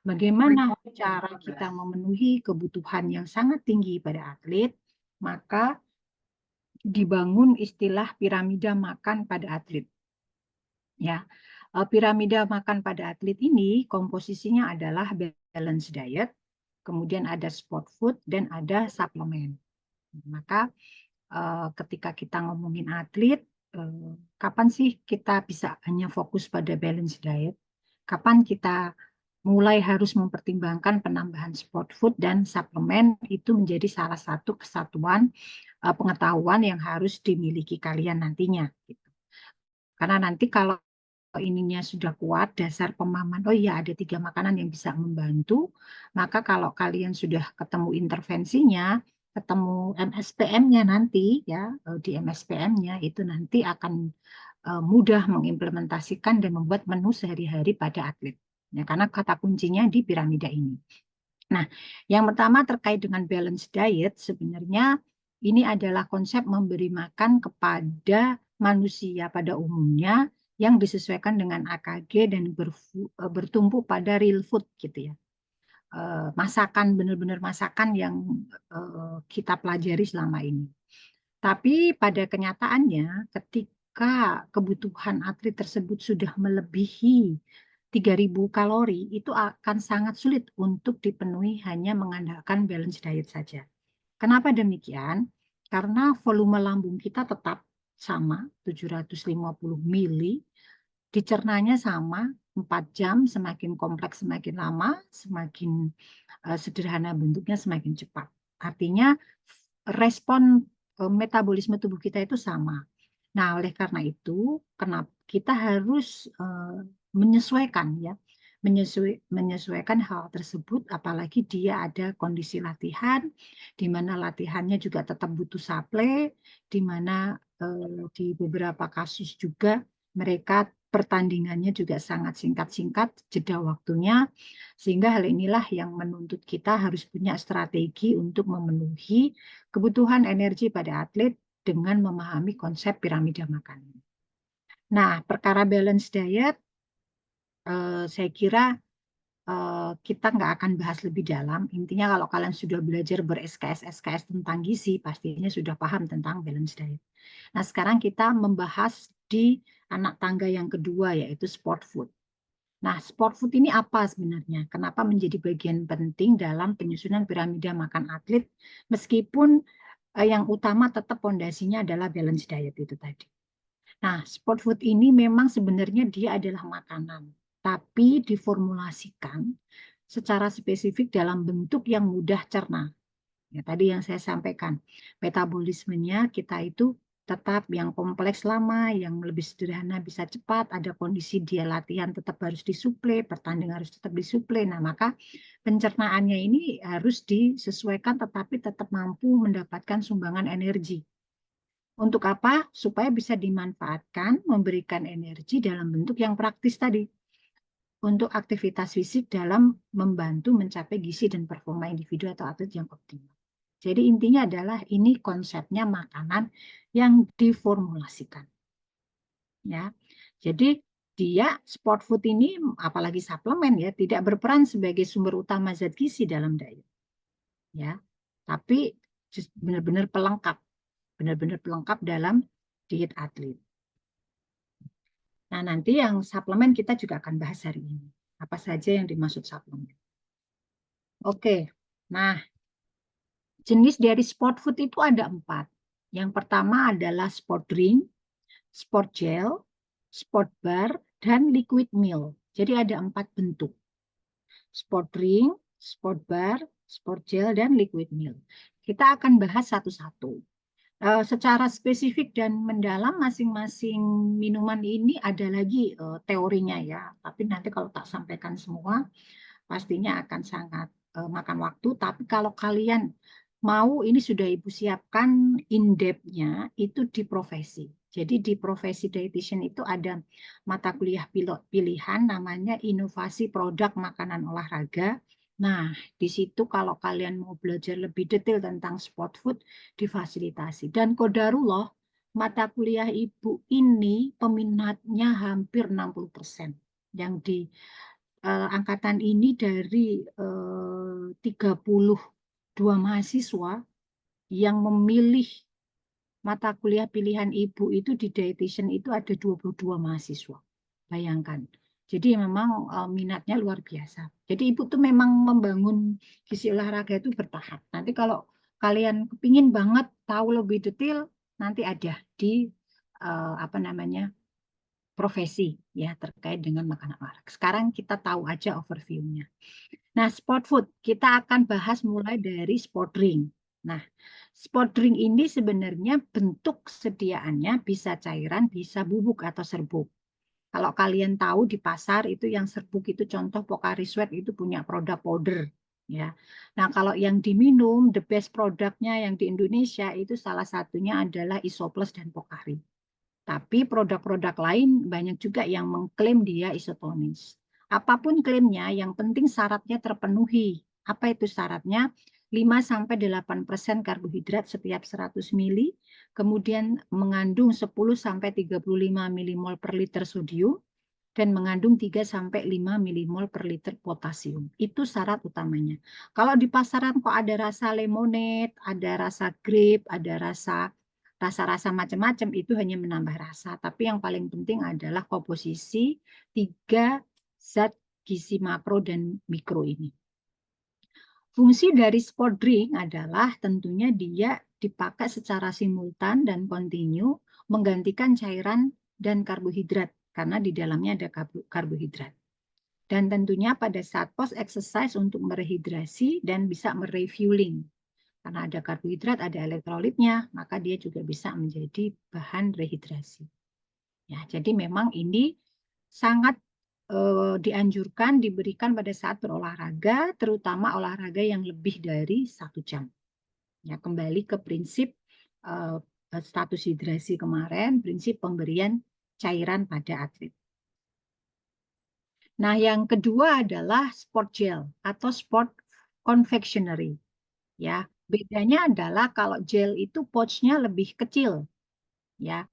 Bagaimana cara kita memenuhi kebutuhan yang sangat tinggi pada atlet? Maka dibangun istilah piramida makan pada atlet. Ya, piramida makan pada atlet ini komposisinya adalah balance diet, kemudian ada sport food dan ada suplemen. Maka ketika kita ngomongin atlet, kapan sih kita bisa hanya fokus pada balance diet? Kapan kita mulai harus mempertimbangkan penambahan sport food dan suplemen itu menjadi salah satu kesatuan pengetahuan yang harus dimiliki kalian nantinya. Gitu. Karena nanti kalau ininya sudah kuat, dasar pemahaman, oh iya ada 3 makanan yang bisa membantu, maka kalau kalian sudah ketemu intervensinya, ketemu MSPM-nya nanti, ya di MSPM-nya itu nanti akan mudah mengimplementasikan dan membuat menu sehari-hari pada atlet. Ya, karena kata kuncinya di piramida ini. Nah, yang pertama terkait dengan balance diet, sebenarnya ini adalah konsep memberi makan kepada manusia pada umumnya yang disesuaikan dengan AKG dan bertumpu pada real food gitu ya. Masakan, benar-benar masakan yang kita pelajari selama ini. Tapi pada kenyataannya ketika kebutuhan atlet tersebut sudah melebihi 3.000 kalori, itu akan sangat sulit untuk dipenuhi hanya mengandalkan balance diet saja. Kenapa demikian? Karena volume lambung kita tetap sama, 750 mili, dicernanya sama, 4 jam, semakin kompleks semakin lama, semakin sederhana bentuknya semakin cepat. Artinya respon metabolisme tubuh kita itu sama. Nah, oleh karena itu, kenapa kita harus menyesuaikan ya, menyesuaikan hal tersebut, apalagi dia ada kondisi latihan, di mana latihannya juga tetap butuh suplai, di mana di beberapa kasus juga mereka pertandingannya juga sangat singkat-singkat jeda waktunya, sehingga hal inilah yang menuntut kita harus punya strategi untuk memenuhi kebutuhan energi pada atlet dengan memahami konsep piramida makan. Nah, perkara balance diet, saya kira kita nggak akan bahas lebih dalam. Intinya kalau kalian sudah belajar ber-SKS tentang gizi, pastinya sudah paham tentang balance diet. Nah, sekarang kita membahas di anak tangga yang kedua, yaitu sport food. Nah, sport food ini apa sebenarnya? Kenapa menjadi bagian penting dalam penyusunan piramida makan atlet, meskipun yang utama tetap pondasinya adalah balance diet itu tadi. Nah, sport food ini memang sebenarnya dia adalah makanan, tapi diformulasikan secara spesifik dalam bentuk yang mudah cerna. Ya, tadi yang saya sampaikan, metabolismenya kita itu tetap yang kompleks lama, yang lebih sederhana bisa cepat, ada kondisi dia latihan tetap harus disuplai, pertandingan harus tetap disuplai. Nah, maka pencernaannya ini harus disesuaikan tetapi tetap mampu mendapatkan sumbangan energi. Untuk apa? Supaya bisa dimanfaatkan, memberikan energi dalam bentuk yang praktis tadi. Untuk aktivitas fisik dalam membantu mencapai gizi dan performa individu atau atlet yang optimal. Jadi intinya adalah ini konsepnya makanan yang diformulasikan. Ya. Jadi dia sport food ini apalagi suplemen ya tidak berperan sebagai sumber utama zat gizi dalam diet. Ya. Tapi benar-benar pelengkap dalam diet atlet. Nah, nanti yang suplemen kita juga akan bahas hari ini. Apa saja yang dimaksud suplemen. Oke, nah jenis dari sport food itu ada 4. Yang pertama adalah sport drink, sport gel, sport bar, dan liquid meal. Jadi ada 4 bentuk. Sport drink, sport bar, sport gel, dan liquid meal. Kita akan bahas satu-satu. Secara spesifik dan mendalam masing-masing minuman ini ada lagi teorinya ya. Tapi nanti kalau tak sampaikan semua, pastinya akan sangat makan waktu. Tapi kalau kalian mau, ini sudah Ibu siapkan in-depth-nya itu di profesi. Jadi di profesi dietitian itu ada mata kuliah pilihan namanya inovasi produk makanan olahraga. Nah, di situ kalau kalian mau belajar lebih detail tentang sport food, difasilitasi. Dan qadarullah, mata kuliah Ibu ini peminatnya hampir 60% yang angkatan ini dari 32 mahasiswa yang memilih mata kuliah pilihan ibu itu di dietitian itu ada 22 mahasiswa. Bayangkan. Jadi memang minatnya luar biasa. Jadi ibu tuh memang membangun gizi olahraga itu bertahap. Nanti kalau kalian kepingin banget tahu lebih detail, nanti ada di apa namanya profesi ya terkait dengan makanan olahraga. Sekarang kita tahu aja overview-nya. Nah, sport food kita akan bahas mulai dari sport drink. Nah, sport drink ini sebenarnya bentuk sediaannya bisa cairan, bisa bubuk atau serbuk. Kalau kalian tahu di pasar itu yang serbuk itu contoh Pocari Sweat itu punya produk powder ya. Nah, kalau yang diminum the best produknya yang di Indonesia itu salah satunya adalah Isoplus dan Pocari. Tapi produk-produk lain banyak juga yang mengklaim dia isotonis. Apapun klaimnya, yang penting syaratnya terpenuhi. Apa itu syaratnya? 5-8% karbohidrat setiap 100 ml, kemudian mengandung 10-35 milimol per liter sodium, dan mengandung 3-5 milimol per liter potasium. Itu syarat utamanya. Kalau di pasaran kok ada rasa lemonade, ada rasa grape, ada rasa-rasa macam-macam, itu hanya menambah rasa. Tapi yang paling penting adalah komposisi 3 zat gizi makro dan mikro ini. Fungsi dari sport drink adalah tentunya dia dipakai secara simultan dan kontinu menggantikan cairan dan karbohidrat karena di dalamnya ada karbohidrat. Dan tentunya pada saat post exercise untuk merehidrasi dan bisa merefueling. Karena ada karbohidrat, ada elektrolitnya, maka dia juga bisa menjadi bahan rehidrasi. Ya, jadi memang ini sangat dianjurkan diberikan pada saat berolahraga, terutama olahraga yang lebih dari 1 jam. Ya, kembali ke prinsip status hidrasi kemarin, prinsip pemberian cairan pada atlet. Nah, yang kedua adalah sport gel atau sport confectionery. Ya, bedanya adalah kalau gel itu pouch-nya lebih kecil, ya.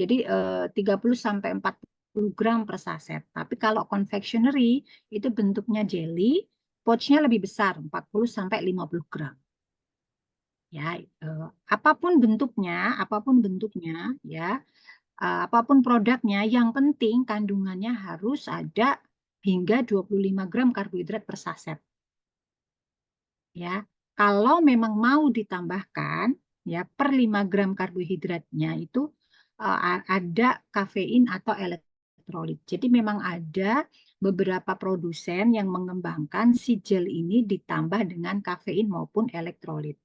Jadi 30-40 gram per saset. Tapi kalau confectionery itu bentuknya jelly, pouch-nya lebih besar, 40-50 gram. Ya, apapun bentuknya, ya, apapun produknya, yang penting kandungannya harus ada hingga 25 gram karbohidrat per saset. Ya, kalau memang mau ditambahkan ya per 5 gram karbohidratnya itu ada kafein atau elektrolit. Jadi memang ada beberapa produsen yang mengembangkan si gel ini ditambah dengan kafein maupun elektrolit.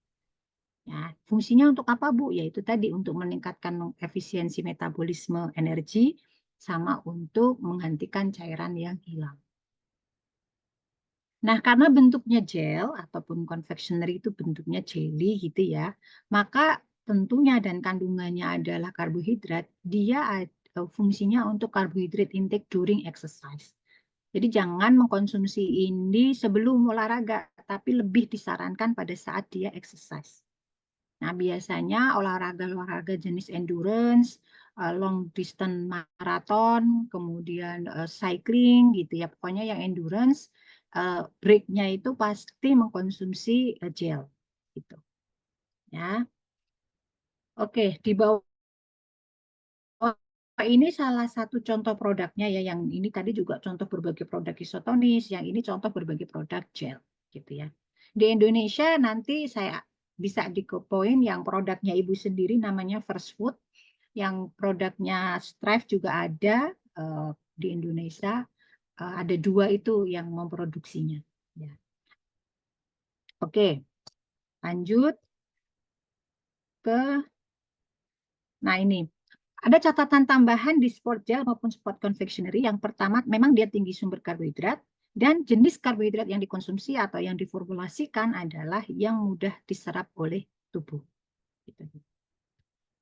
Ya, fungsinya untuk apa, Bu? Yaitu tadi untuk meningkatkan efisiensi metabolisme energi sama untuk menghentikan cairan yang hilang. Nah, karena bentuknya gel ataupun confectionery itu bentuknya jelly gitu ya, maka tentunya dan kandungannya adalah karbohidrat, dia fungsinya untuk karbohidrat intake during exercise. Jadi jangan mengkonsumsi ini sebelum olahraga, tapi lebih disarankan pada saat dia exercise. Nah, biasanya olahraga-olahraga jenis endurance, long distance marathon, kemudian cycling gitu ya. Pokoknya yang endurance, break-nya itu pasti mengkonsumsi gel gitu. Ya. Oke, di bawah ini salah satu contoh produknya ya, yang ini tadi juga contoh berbagai produk isotonis, yang ini contoh berbagai produk gel gitu ya. Di Indonesia nanti saya bisa dikepoin yang produknya ibu sendiri namanya First Food, yang produknya Strive juga ada di Indonesia, ada 2 itu yang memproduksinya. Ya. Oke, lanjut ke, nah ini. Ada catatan tambahan di sport gel maupun sport confectionery. Yang pertama, memang dia tinggi sumber karbohidrat, dan jenis karbohidrat yang dikonsumsi atau yang diformulasikan adalah yang mudah diserap oleh tubuh.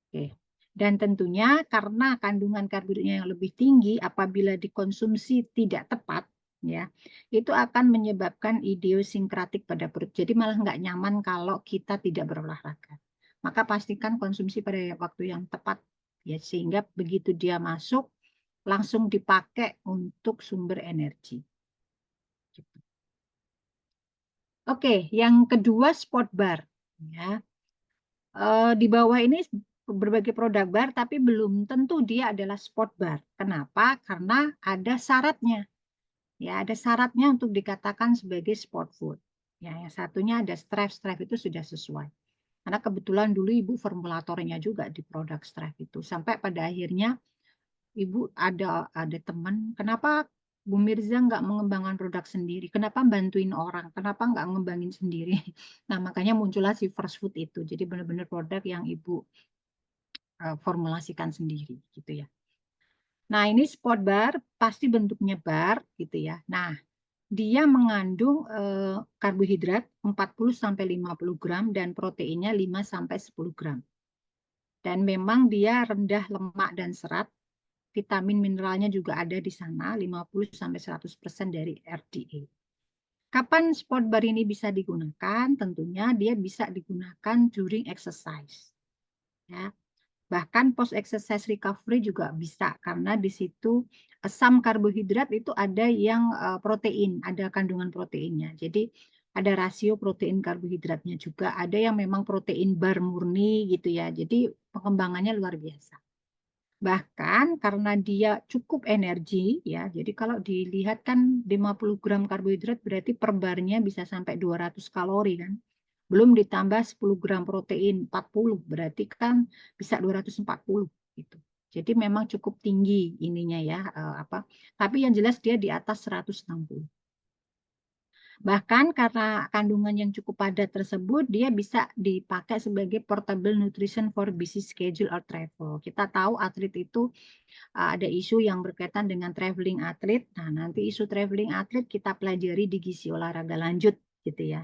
Oke. Dan tentunya karena kandungan karbohidratnya yang lebih tinggi, apabila dikonsumsi tidak tepat, ya, itu akan menyebabkan idiosinkratik pada perut. Jadi malah nggak nyaman kalau kita tidak berolahraga. Maka pastikan konsumsi pada waktu yang tepat, ya, sehingga begitu dia masuk langsung dipakai untuk sumber energi. Oke, yang kedua sport bar. Ya. Di bawah ini berbagai produk bar, tapi belum tentu dia adalah sport bar. Kenapa? Karena ada syaratnya. Ya, ada syaratnya untuk dikatakan sebagai sport food. Ya, yang satunya ada Strive itu sudah sesuai. Karena kebetulan dulu Ibu formulatornya juga di produk Strive itu. Sampai pada akhirnya Ibu ada teman, kenapa Bu Mirza nggak mengembangkan produk sendiri? Kenapa bantuin orang? Kenapa nggak ngembangin sendiri? Nah, makanya muncullah si First Food itu. Jadi benar-benar produk yang Ibu formulasikan sendiri gitu ya. Nah, ini sport bar pasti bentuknya bar gitu ya. Nah, dia mengandung karbohidrat 40 sampai 50 gram dan proteinnya 5 sampai 10 gram. Dan memang dia rendah lemak dan serat. Vitamin mineralnya juga ada di sana 50 sampai 100% dari RDA. Kapan sport bar ini bisa digunakan? Tentunya dia bisa digunakan during exercise. Ya. Bahkan post exercise recovery juga bisa karena di situ asam karbohidrat itu ada yang protein, ada kandungan proteinnya. Jadi ada rasio protein karbohidratnya juga, ada yang memang protein bar murni gitu ya. Jadi pengembangannya luar biasa. Bahkan karena dia cukup energi ya. Jadi kalau dilihat kan 50 gram karbohidrat berarti per barnya bisa sampai 200 kalori kan. Belum ditambah 10 gram protein 40 berarti kan bisa 240 gitu. Jadi memang cukup tinggi ininya ya apa. Tapi yang jelas dia di atas 160. Bahkan karena kandungan yang cukup padat tersebut, dia bisa dipakai sebagai portable nutrition for busy schedule or travel. Kita tahu atlet itu ada isu yang berkaitan dengan traveling atlet. Nah, nanti isu traveling atlet kita pelajari di gizi olahraga lanjut gitu ya.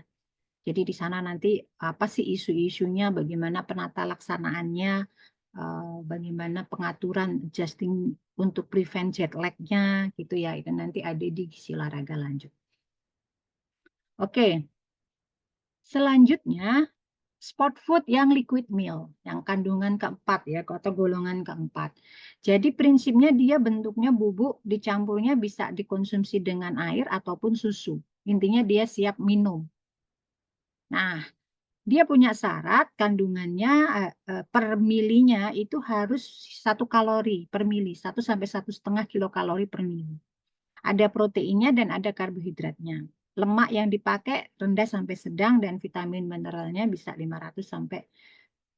Jadi di sana nanti apa sih isu-isunya, bagaimana penata laksanaannya, bagaimana pengaturan adjusting untuk prevent jet lag-nya gitu ya. Itu nanti ada di gizi olahraga lanjut. Oke, selanjutnya sport food yang liquid meal, yang kandungan keempat ya, atau golongan keempat. Jadi prinsipnya dia bentuknya bubuk, dicampurnya bisa dikonsumsi dengan air ataupun susu. Intinya dia siap minum. Nah, dia punya syarat kandungannya per milinya itu harus 1 kalori per mili, 1 sampai 1,5 kilokalori per mili. Ada proteinnya dan ada karbohidratnya. Lemak yang dipakai rendah sampai sedang dan vitamin mineralnya bisa 500 sampai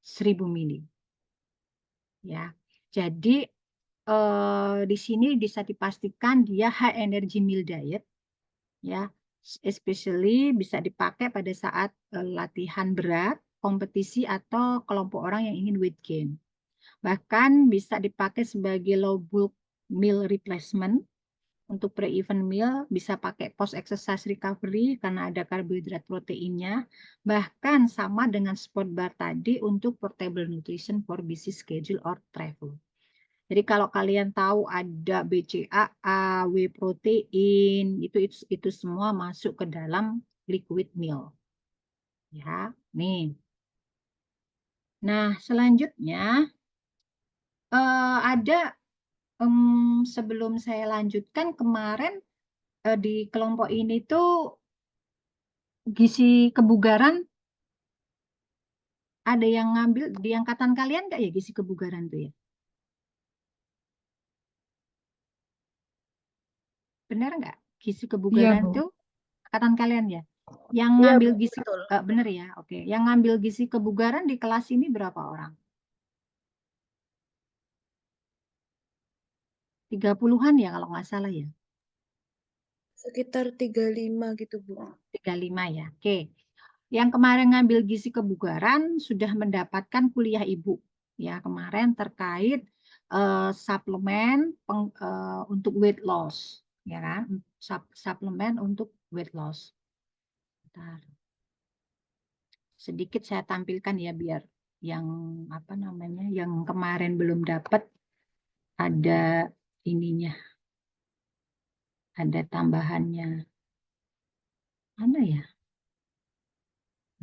1000 mili. Ya, jadi di sini bisa dipastikan dia high energy meal diet, ya, especially bisa dipakai pada saat latihan berat, kompetisi atau kelompok orang yang ingin weight gain. Bahkan bisa dipakai sebagai low bulk meal replacement. Untuk pre-event meal bisa pakai post exercise recovery karena ada karbohidrat proteinnya. Bahkan sama dengan sport bar tadi untuk portable nutrition for busy schedule or travel. Jadi kalau kalian tahu ada BCAA, whey protein, itu semua masuk ke dalam liquid meal. Ya, nih. Nah, selanjutnya ada sebelum saya lanjutkan kemarin di kelompok ini tuh gizi kebugaran ada yang ngambil di angkatan kalian nggak ya gizi kebugaran tuh ya? Benar nggak? Gizi Iya, kebugaran Bu. tuh angkatan kalian ya? Yang Iya, ngambil Bu, gizi betul. benar ya? Oke. Yang ngambil gizi kebugaran di kelas ini berapa orang? 30-an ya kalau nggak salah ya. Sekitar 35 gitu, Bu. 35 ya. Oke. Yang kemarin ngambil gizi kebugaran sudah mendapatkan kuliah ibu ya kemarin terkait suplemen untuk weight loss ya kan suplemen untuk weight loss. Bentar. Sedikit saya tampilkan ya biar yang apa namanya yang kemarin belum dapat ada ininya ada tambahannya mana ya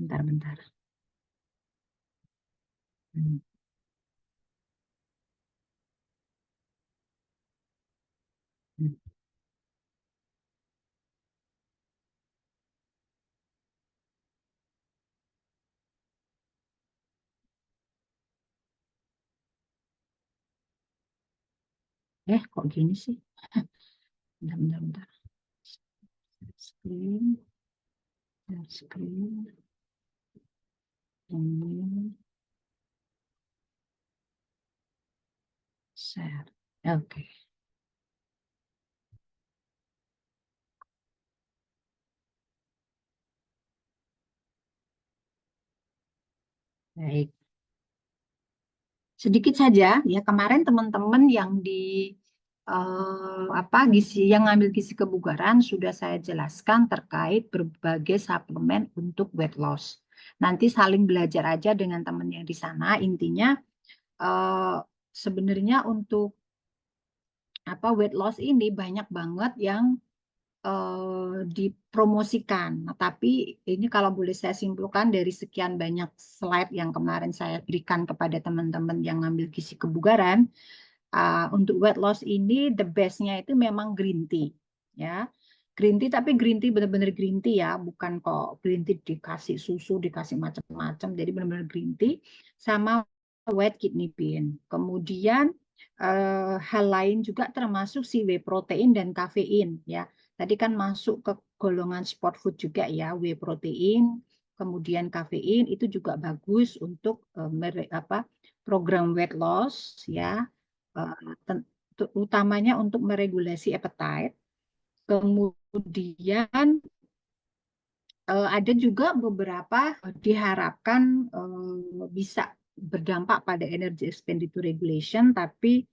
bentar-bentar. Hmm. Hmm. Kok gini sih? Bentar. Screen. Ini. Share. Oke. Baik. Sedikit saja ya, kemarin teman-teman yang yang ngambil gizi kebugaran sudah saya jelaskan terkait berbagai suplemen untuk weight loss. Nanti saling belajar aja dengan teman yang di sana. Intinya sebenarnya untuk weight loss ini banyak banget yang dipromosikan. Nah, tapi ini kalau boleh saya simpulkan dari sekian banyak slide yang kemarin saya berikan kepada teman-teman yang ngambil gizi kebugaran, untuk weight loss ini the best-nya itu memang green tea, ya. Green tea, tapi green tea benar-benar green tea ya, bukan kok green tea dikasih susu, dikasih macam-macam. Jadi benar-benar green tea sama white kidney bean. Kemudian hal lain juga termasuk si whey protein dan kafein ya. Tadi kan masuk ke golongan sport food juga ya, whey protein, kemudian kafein itu juga bagus untuk program weight loss ya, utamanya untuk meregulasi appetite. Kemudian ada juga beberapa diharapkan bisa berdampak pada energy expenditure regulation, tapi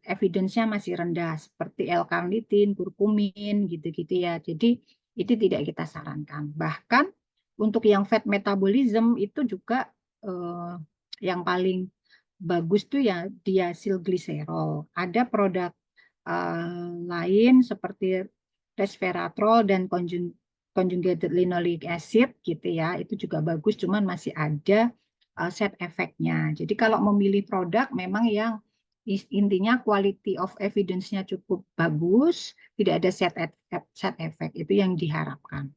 evidence-nya masih rendah seperti L-carnitin, kurkumin gitu-gitu ya. Jadi itu tidak kita sarankan. Bahkan untuk yang fat metabolism itu juga yang paling bagus tuh ya diacylglycerol. Ada produk lain seperti resveratrol dan conjugated linoleic acid gitu ya, itu juga bagus, cuman masih ada side effect-nya. Jadi kalau memilih produk memang yang intinya quality of evidence-nya cukup bagus, tidak ada side effect, itu yang diharapkan.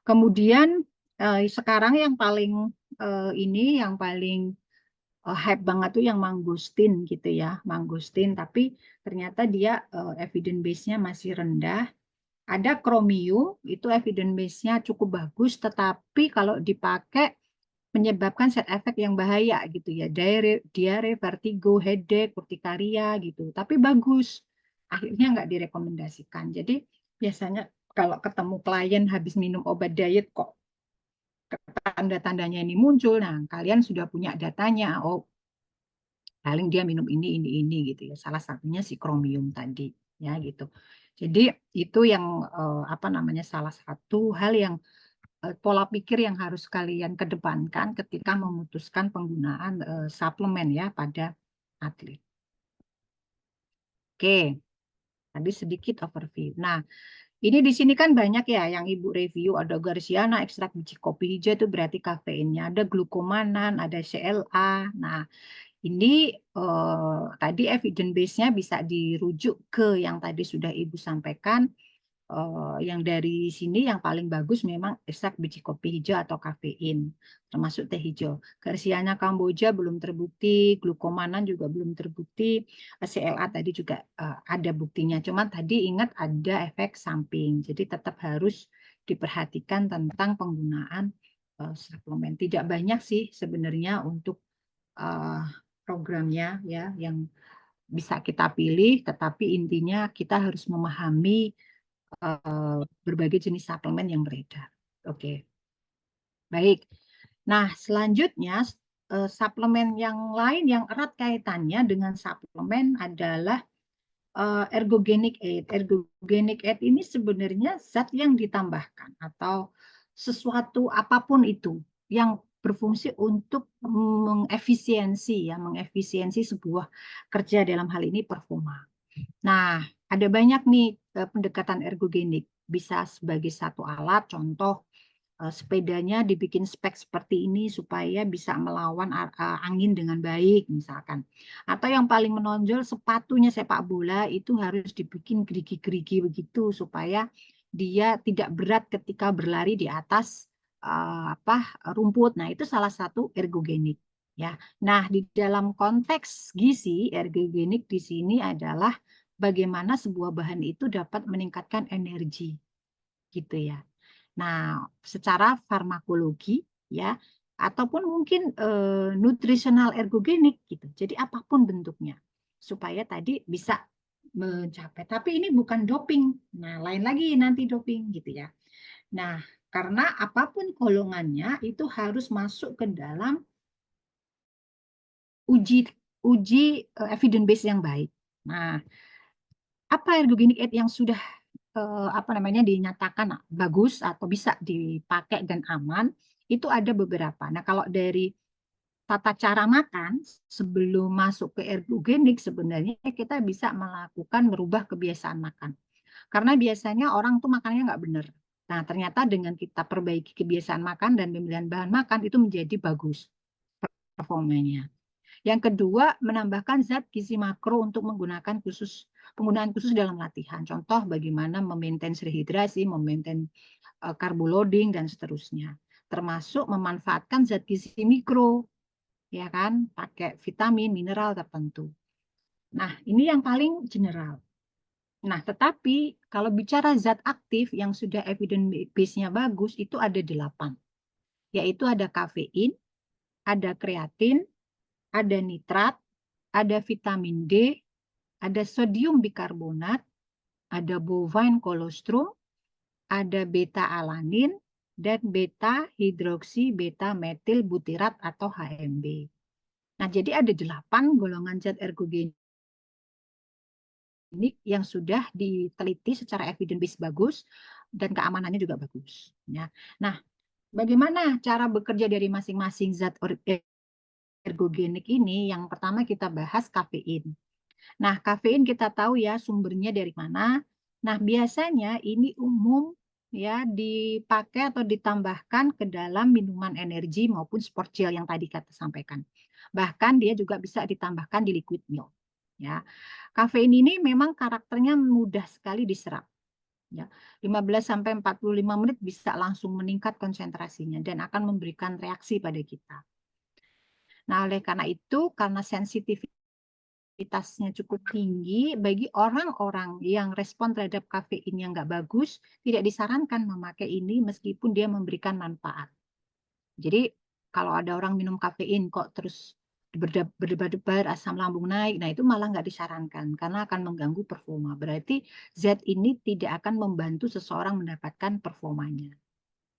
Kemudian sekarang yang paling yang paling hype banget tuh yang mangosteen gitu ya, mangosteen, tapi ternyata dia evidence base-nya masih rendah. Ada chromium, itu evidence base-nya cukup bagus, tetapi kalau dipakai menyebabkan side effect yang bahaya gitu ya, diare, vertigo, headache, urtikaria gitu. Tapi bagus, akhirnya nggak direkomendasikan. Jadi biasanya kalau ketemu klien habis minum obat diet kok tanda-tandanya ini muncul, nah kalian sudah punya datanya, oh paling dia minum ini gitu ya. Salah satunya si kromium tadi ya gitu. Jadi itu yang salah satu hal yang pola pikir yang harus kalian kedepankan ketika memutuskan penggunaan suplemen ya pada atlet. Oke, tadi sedikit overview. Nah, ini di sini kan banyak ya yang Ibu review, ada Garcinia, ekstrak biji kopi hijau itu berarti kafeinnya, ada glukomanan, ada CLA. Nah, ini tadi evidence base-nya bisa dirujuk ke yang tadi sudah Ibu sampaikan. Yang dari sini yang paling bagus memang ekstrak biji kopi hijau atau kafein, termasuk teh hijau. Garcinia Kamboja belum terbukti, glukomanan juga belum terbukti, CLA tadi juga ada buktinya. Cuman tadi ingat ada efek samping, jadi tetap harus diperhatikan tentang penggunaan suplemen. Tidak banyak sih sebenarnya untuk programnya ya yang bisa kita pilih, tetapi intinya kita harus memahami berbagai jenis suplemen yang beredar. Oke, baik. Nah, selanjutnya suplemen yang lain yang erat kaitannya dengan suplemen adalah ergogenic aid. Ergogenic aid ini sebenarnya zat yang ditambahkan atau sesuatu apapun itu yang berfungsi untuk mengefisiensi sebuah kerja, dalam hal ini performa. Nah, ada banyak nih pendekatan ergogenik. Bisa sebagai satu alat, contoh sepedanya dibikin spek seperti ini supaya bisa melawan angin dengan baik misalkan. Atau yang paling menonjol sepatunya sepak bola itu harus dibikin gerigi-gerigi begitu supaya dia tidak berat ketika berlari di atas rumput. Nah, itu salah satu ergogenik ya. Nah, di dalam konteks gizi, ergogenik di sini adalah bagaimana sebuah bahan itu dapat meningkatkan energi, gitu ya. Nah, secara farmakologi ya, ataupun mungkin nutritional ergogenik gitu. Jadi apapun bentuknya supaya tadi bisa mencapai. Tapi ini bukan doping. Nah, lain lagi nanti doping gitu ya. Nah, karena apapun golongannya itu harus masuk ke dalam uji evidence base yang baik. Nah, apa ergogenik aid yang sudah apa namanya dinyatakan bagus atau bisa dipakai dan aman itu ada beberapa. Nah, kalau dari tata cara makan sebelum masuk ke ergogenik sebenarnya kita bisa melakukan merubah kebiasaan makan. Karena biasanya orang tuh makannya nggak benar. Nah, ternyata dengan kita perbaiki kebiasaan makan dan pemilihan bahan makan itu menjadi bagus performanya. Yang kedua, menambahkan zat gizi makro untuk penggunaan khusus dalam latihan. Contoh bagaimana memaintain rehidrasi, memaintain carbo loading dan seterusnya. Termasuk memanfaatkan zat gizi mikro, ya kan, pakai vitamin, mineral tertentu. Nah, ini yang paling general. Nah, tetapi kalau bicara zat aktif yang sudah evidence base-nya bagus, itu ada 8. Yaitu ada kafein, ada kreatin, ada nitrat, ada vitamin D, ada sodium bikarbonat, ada bovine colostrum, ada beta-alanin, dan beta-hidroksi beta-metil butirat atau HMB. Nah, jadi ada 8 golongan zat ergogenik yang sudah diteliti secara evidence base bagus dan keamanannya juga bagus. Ya. Nah, bagaimana cara bekerja dari masing-masing zat ergogenik ini? Yang pertama kita bahas kafein. Nah, kafein kita tahu ya sumbernya dari mana. Nah, biasanya ini umum ya dipakai atau ditambahkan ke dalam minuman energi maupun sport gel yang tadi kita sampaikan. Bahkan dia juga bisa ditambahkan di liquid milk. Ya, kafein ini memang karakternya mudah sekali diserap. Ya, 15 sampai 45 menit bisa langsung meningkat konsentrasinya dan akan memberikan reaksi pada kita. Nah, oleh karena itu, karena sensitivitasnya cukup tinggi, bagi orang-orang yang respon terhadap kafein yang nggak bagus, tidak disarankan memakai ini meskipun dia memberikan manfaat. Jadi, kalau ada orang minum kafein kok terus berdebar-debar, asam lambung naik, nah itu malah nggak disarankan karena akan mengganggu performa. Berarti zat ini tidak akan membantu seseorang mendapatkan performanya.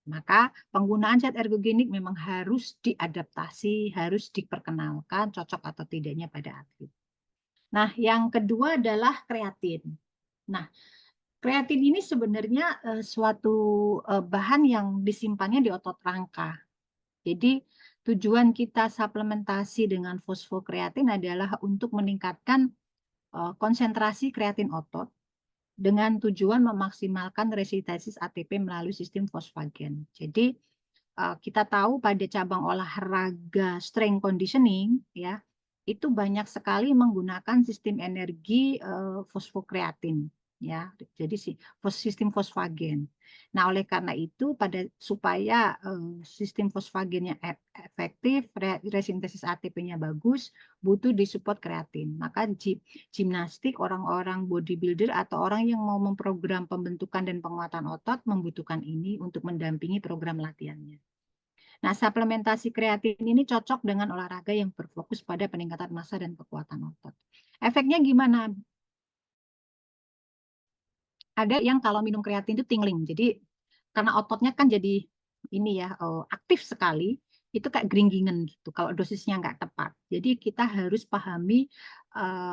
Maka penggunaan zat ergogenik memang harus diadaptasi, harus diperkenalkan cocok atau tidaknya pada atlet. Nah, yang kedua adalah kreatin. Nah, kreatin ini sebenarnya suatu bahan yang disimpannya di otot rangka. Jadi tujuan kita suplementasi dengan fosfokreatin adalah untuk meningkatkan konsentrasi kreatin otot dengan tujuan memaksimalkan resintesis ATP melalui sistem fosfagen. Jadi kita tahu pada cabang olahraga strength conditioning ya itu banyak sekali menggunakan sistem energi fosfokreatin ya. Jadi sistem fosfagen. Nah, oleh karena itu supaya sistem fosfagennya efektif, resintesis ATP-nya bagus, butuh disupport kreatin. Maka gimnastik, orang-orang bodybuilder atau orang yang mau memprogram pembentukan dan penguatan otot membutuhkan ini untuk mendampingi program latihannya. Nah, suplementasi kreatin ini cocok dengan olahraga yang berfokus pada peningkatan massa dan kekuatan otot. Efeknya gimana? Ada yang kalau minum kreatin itu tingling. Jadi karena ototnya kan jadi ini ya aktif sekali, itu kayak geringgingan gitu kalau dosisnya nggak tepat. Jadi kita harus pahami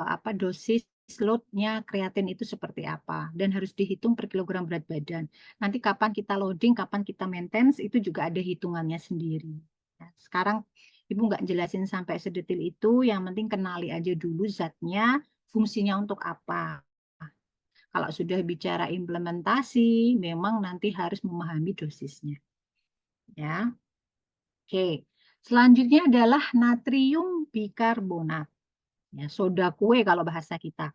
apa dosis load-nya kreatin itu seperti apa dan harus dihitung per kilogram berat badan. Nanti kapan kita loading, kapan kita maintenance itu juga ada hitungannya sendiri. Nah, sekarang Ibu nggak jelasin sampai sedetil itu, yang penting kenali aja dulu zatnya, fungsinya untuk apa. Kalau sudah bicara implementasi, memang nanti harus memahami dosisnya. Ya, oke. Selanjutnya adalah natrium bikarbonat. Ya, soda kue kalau bahasa kita.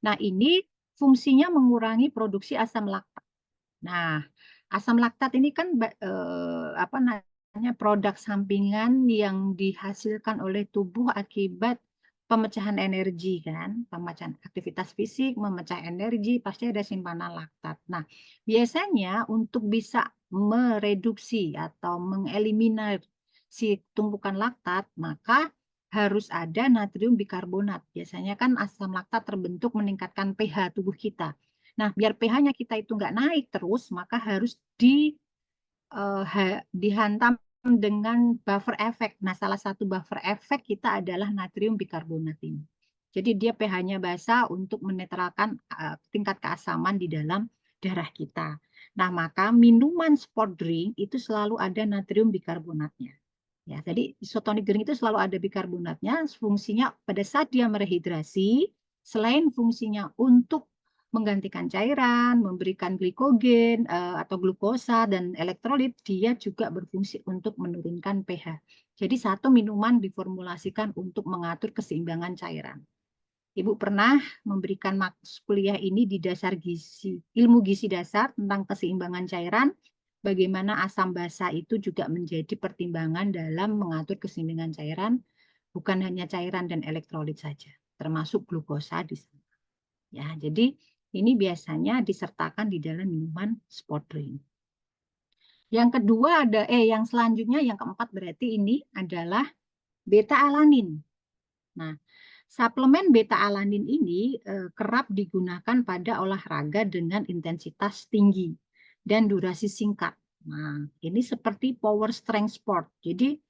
Nah, ini fungsinya mengurangi produksi asam laktat. Nah, asam laktat ini kan apa namanya produk sampingan yang dihasilkan oleh tubuh akibat pemecahan energi kan, pemecahan aktivitas fisik, memecah energi, pasti ada simpanan laktat. Nah, biasanya untuk bisa mereduksi atau mengeliminir si tumpukan laktat, maka harus ada natrium bikarbonat. Biasanya kan asam laktat terbentuk meningkatkan pH tubuh kita. Nah, biar pH-nya kita itu nggak naik terus, maka harus dihantam dengan buffer efek. Nah, salah satu buffer efek kita adalah natrium bikarbonat ini. Jadi dia pH-nya basa untuk menetralkan tingkat keasaman di dalam darah kita. Nah, maka minuman sport drink itu selalu ada natrium bikarbonatnya. Ya, jadi isotonic drink itu selalu ada bikarbonatnya. Fungsinya pada saat dia merehidrasi, selain fungsinya untuk menggantikan cairan, memberikan glikogen atau glukosa dan elektrolit, dia juga berfungsi untuk menurunkan pH. Jadi satu minuman diformulasikan untuk mengatur keseimbangan cairan. Ibu pernah memberikan kuliah ini di dasar gizi, ilmu gizi dasar tentang keseimbangan cairan, bagaimana asam basa itu juga menjadi pertimbangan dalam mengatur keseimbangan cairan, bukan hanya cairan dan elektrolit saja, termasuk glukosa di sana. Ya, jadi ini biasanya disertakan di dalam minuman sport drink. Yang kedua yang selanjutnya yang keempat berarti ini adalah beta alanin. Nah, suplemen beta alanin ini kerap digunakan pada olahraga dengan intensitas tinggi dan durasi singkat. Nah, ini seperti power strength sport. Jadi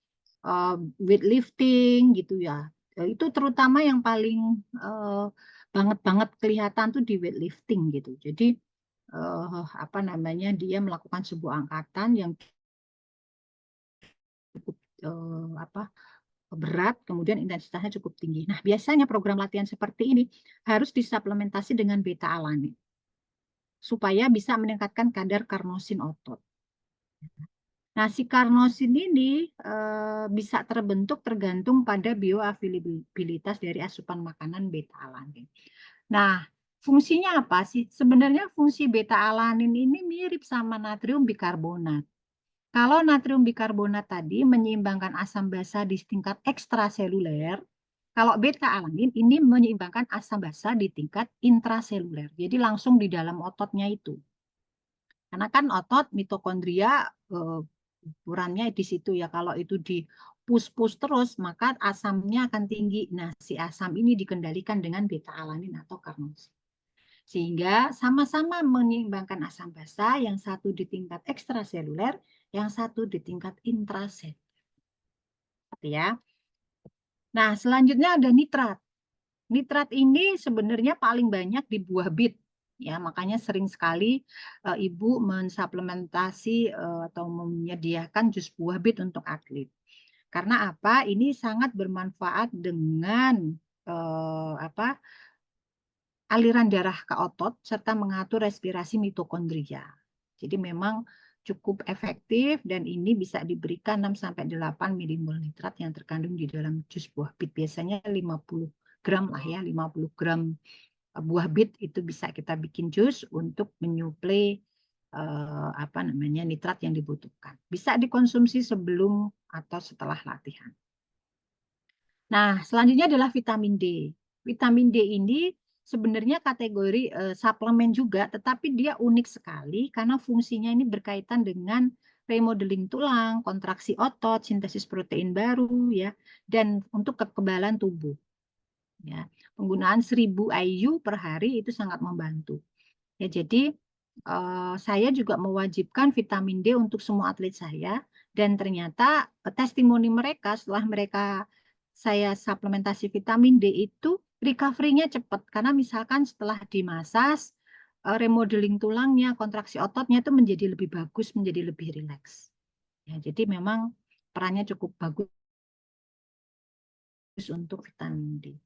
weightlifting gitu ya. Itu terutama yang paling banget kelihatan tuh di weightlifting gitu. Jadi apa namanya, dia melakukan sebuah angkatan yang cukup berat, kemudian intensitasnya cukup tinggi. Nah, biasanya program latihan seperti ini harus disuplementasi dengan beta alanin supaya bisa meningkatkan kadar karnosin otot. Nah, si karnosin ini bisa terbentuk tergantung pada bioavailabilitas dari asupan makanan beta alanin. Nah, fungsinya apa sih? Sebenarnya fungsi beta alanin ini mirip sama natrium bikarbonat. Kalau natrium bikarbonat tadi menyeimbangkan asam basa di tingkat ekstraseluler, kalau beta alanin ini menyeimbangkan asam basa di tingkat intraseluler. Jadi langsung di dalam ototnya itu. Karena kan otot mitokondria ukurannya di situ ya. Kalau itu di push terus, maka asamnya akan tinggi. Nah, si asam ini dikendalikan dengan beta alanin atau karnosin. Sehingga sama-sama menyeimbangkan asam basa, yang satu di tingkat ekstraseluler, yang satu di tingkat intraseluler. Ya. Nah, selanjutnya ada nitrat. Nitrat ini sebenarnya paling banyak di buah bit. Ya, makanya sering sekali ibu mensuplementasi atau menyediakan jus buah bit untuk atlet. Karena apa? Ini sangat bermanfaat dengan aliran darah ke otot serta mengatur respirasi mitokondria. Jadi memang cukup efektif dan ini bisa diberikan 6-8 milimol nitrat yang terkandung di dalam jus buah bit. Biasanya 50 gram lah ya, 50 gram buah bit itu bisa kita bikin jus untuk menyuplai nitrat yang dibutuhkan. Bisa dikonsumsi sebelum atau setelah latihan. Nah, selanjutnya adalah vitamin D. Vitamin D ini sebenarnya kategori suplemen juga, tetapi dia unik sekali karena fungsinya ini berkaitan dengan remodeling tulang, kontraksi otot, sintesis protein baru, ya, dan untuk kekebalan tubuh. Ya, penggunaan 1000 IU per hari itu sangat membantu. Ya, jadi saya juga mewajibkan vitamin D untuk semua atlet saya, dan ternyata testimoni mereka setelah saya suplementasi vitamin D itu recovery-nya cepat, karena misalkan setelah dimasas, remodeling tulangnya, kontraksi ototnya itu menjadi lebih bagus, menjadi lebih rileks. Ya, jadi memang perannya cukup bagus untuk vitamin D.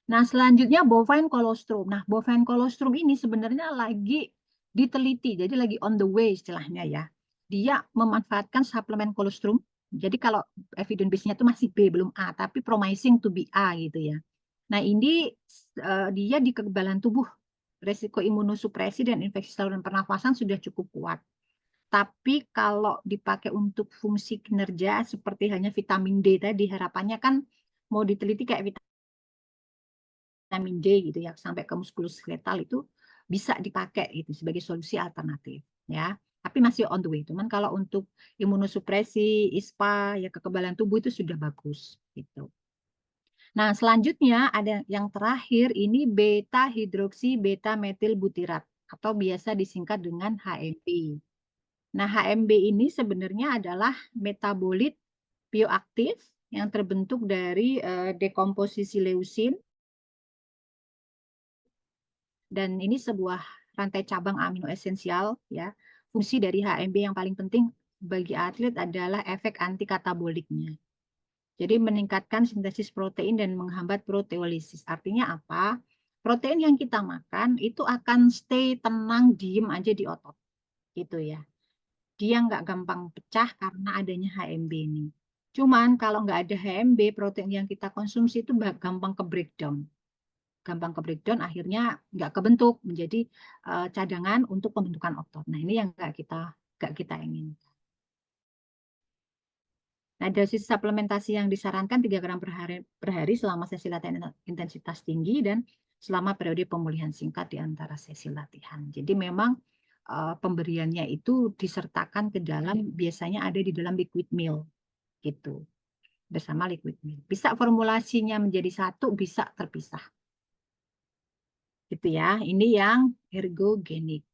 Nah, selanjutnya bovine colostrum. Nah, bovine colostrum ini sebenarnya lagi diteliti, jadi lagi on the way istilahnya ya. Dia memanfaatkan suplemen colostrum. Jadi kalau evidence base-nya itu masih B, belum A, tapi promising to be A gitu ya. Nah, ini dia di kekebalan tubuh, resiko imunosupresi dan infeksi saluran pernafasan sudah cukup kuat. Tapi kalau dipakai untuk fungsi kinerja seperti hanya vitamin D tadi, harapannya kan mau diteliti kayak vitamin D gitu ya sampai ke muskuloskeletal itu bisa dipakai itu sebagai solusi alternatif ya. Tapi masih on the way. Cuman kalau untuk imunosupresi, ISPA, ya kekebalan tubuh itu sudah bagus gitu. Nah, selanjutnya ada yang terakhir ini beta hidroksi beta metil butirat atau biasa disingkat dengan HMB. Nah, HMB ini sebenarnya adalah metabolit bioaktif yang terbentuk dari dekomposisi leusin dan ini sebuah rantai cabang amino esensial ya. Fungsi dari HMB yang paling penting bagi atlet adalah efek antikataboliknya. Jadi meningkatkan sintesis protein dan menghambat proteolisis. Artinya apa? Protein yang kita makan itu akan stay tenang, diem aja di otot. Gitu ya. Dia nggak gampang pecah karena adanya HMB ini. Cuman kalau nggak ada HMB, protein yang kita konsumsi itu gampang ke breakdown. Gampang ke breakdown, akhirnya nggak kebentuk menjadi cadangan untuk pembentukan otot. Nah ini yang nggak kita ingin. Nah, dosis suplementasi yang disarankan 3 gram per hari selama sesi latihan intensitas tinggi dan selama periode pemulihan singkat di antara sesi latihan. Jadi memang pemberiannya itu disertakan ke dalam, biasanya ada di dalam liquid meal gitu, bersama liquid meal. Bisa formulasinya menjadi satu, bisa terpisah. Gitu ya. Ini yang ergogenik.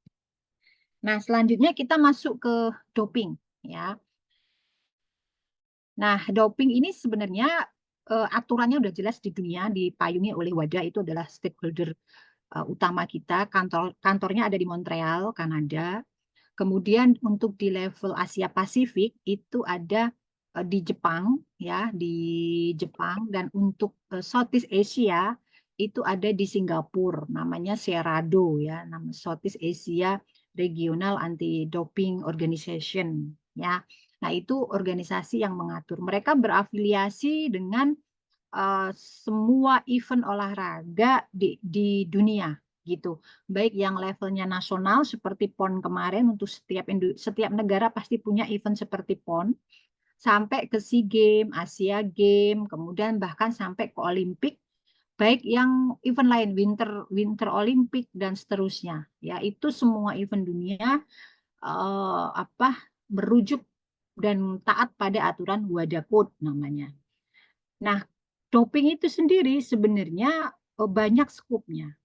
Nah, selanjutnya kita masuk ke doping ya. Nah, doping ini sebenarnya aturannya udah jelas di dunia, dipayungi oleh WADA, itu adalah stakeholder utama kita. Kantornya ada di Montreal, Kanada. Kemudian untuk di level Asia Pasifik itu ada di Jepang ya, di Jepang, dan untuk Southeast Asia itu ada di Singapura, namanya SERADO ya, nama Southeast Asia Regional Anti-Doping Organization ya. Nah, itu organisasi yang mengatur. Mereka berafiliasi dengan semua event olahraga di dunia gitu. Baik yang levelnya nasional seperti PON kemarin, untuk setiap negara pasti punya event seperti PON, sampai ke SEA Games, Asia Games, kemudian bahkan sampai ke Olimpik, baik yang event lain, Winter Olympic dan seterusnya. Ya, itu semua event dunia apa merujuk dan taat pada aturan WADA Code namanya. Nah, doping itu sendiri sebenarnya banyak skupnya.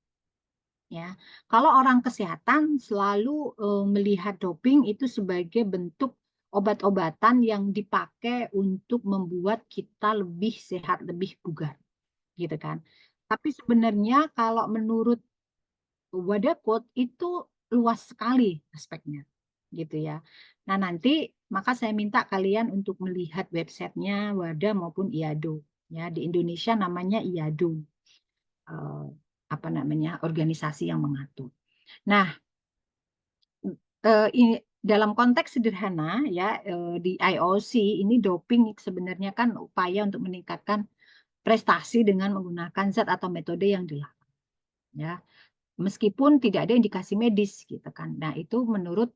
Ya, kalau orang kesehatan selalu melihat doping itu sebagai bentuk obat-obatan yang dipakai untuk membuat kita lebih sehat, lebih bugar, gitu kan. Tapi sebenarnya kalau menurut WADA Code itu luas sekali aspeknya, gitu ya. Nah, nanti maka saya minta kalian untuk melihat websitenya WADA maupun IADO. Ya, di Indonesia namanya IADO, eh, apa namanya, organisasi yang mengatur. Nah, ini dalam konteks sederhana ya, di IOC ini doping sebenarnya kan upaya untuk meningkatkan prestasi dengan menggunakan zat atau metode yang dilarang ya, meskipun tidak ada indikasi medis gitu kan. Nah, itu menurut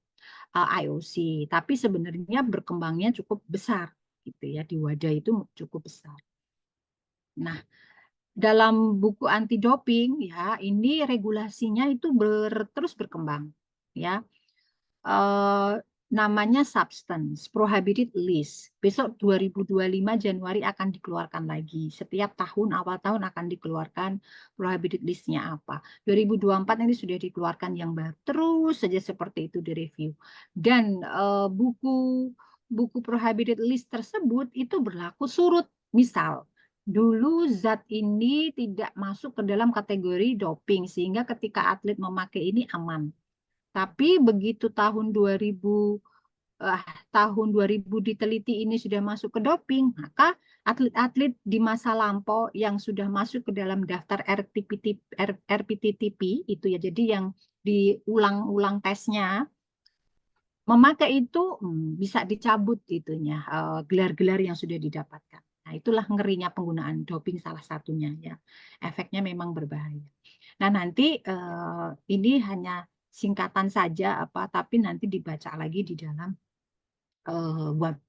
IOC, tapi sebenarnya berkembangnya cukup besar gitu ya, di WADA itu cukup besar. Nah, dalam buku anti doping ya, ini regulasinya itu terus berkembang ya. eh, Namanya substance prohibited list. Besok 2025 Januari akan dikeluarkan lagi. Setiap tahun awal tahun akan dikeluarkan prohibited listnya apa. 2024 ini sudah dikeluarkan yang baru. Terus saja seperti itu direview. Dan buku buku prohibited list tersebut itu berlaku surut. Misal, dulu zat ini tidak masuk ke dalam kategori doping sehingga ketika atlet memakai ini aman. Tapi begitu tahun 2000 diteliti ini sudah masuk ke doping, maka atlet-atlet di masa lampau yang sudah masuk ke dalam daftar RPTTP itu ya, jadi yang diulang-ulang tesnya, memakai itu bisa dicabut itunya gelar-gelar yang sudah didapatkan. Nah, itulah ngerinya penggunaan doping salah satunya ya. Efeknya memang berbahaya. Nah, nanti ini hanya singkatan saja apa, tapi nanti dibaca lagi di dalam